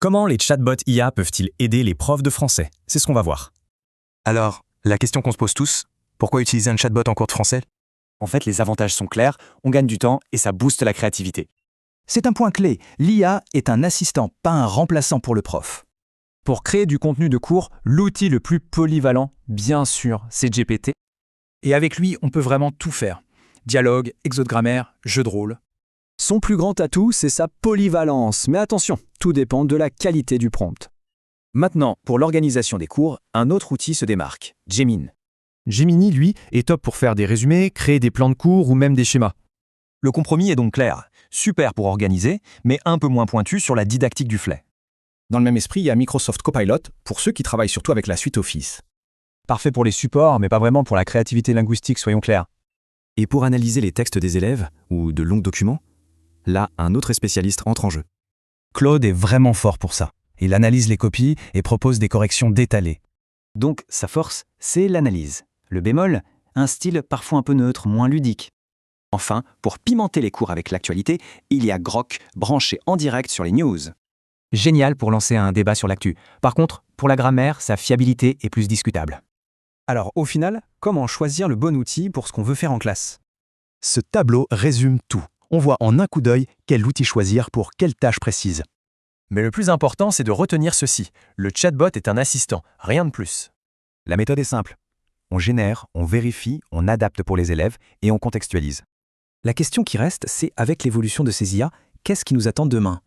Comment les chatbots IA peuvent-ils aider les profs de français? C'est ce qu'on va voir. Alors, la question qu'on se pose tous, pourquoi utiliser un chatbot en cours de français? En fait, les avantages sont clairs, on gagne du temps et ça booste la créativité. C'est un point clé. L'IA est un assistant, pas un remplaçant pour le prof. Pour créer du contenu de cours, l'outil le plus polyvalent, bien sûr, c'est GPT. Et avec lui, on peut vraiment tout faire. Dialogue, exo de grammaire, jeu de rôle. Son plus grand atout, c'est sa polyvalence. Mais attention, tout dépend de la qualité du prompt. Maintenant, pour l'organisation des cours, un autre outil se démarque, Gemini. Gemini, lui, est top pour faire des résumés, créer des plans de cours ou même des schémas. Le compromis est donc clair. Super pour organiser, mais un peu moins pointu sur la didactique du flait. Dans le même esprit, il y a Microsoft Copilot pour ceux qui travaillent surtout avec la suite Office. Parfait pour les supports, mais pas vraiment pour la créativité linguistique, soyons clairs. Et pour analyser les textes des élèves ou de longs documents, là, un autre spécialiste entre en jeu. Claude est vraiment fort pour ça. Il analyse les copies et propose des corrections détalées. Donc, sa force, c'est l'analyse. Le bémol, un style parfois un peu neutre, moins ludique. Enfin, pour pimenter les cours avec l'actualité, il y a Grok, branché en direct sur les news. Génial pour lancer un débat sur l'actu. Par contre, pour la grammaire, sa fiabilité est plus discutable. Alors, au final, comment choisir le bon outil pour ce qu'on veut faire en classe? Ce tableau résume tout. On voit en un coup d'œil quel outil choisir pour quelle tâche précise. Mais le plus important, c'est de retenir ceci. Le chatbot est un assistant, rien de plus. La méthode est simple. On génère, on vérifie, on adapte pour les élèves et on contextualise. La question qui reste, c'est avec l'évolution de ces IA, qu'est-ce qui nous attend demain?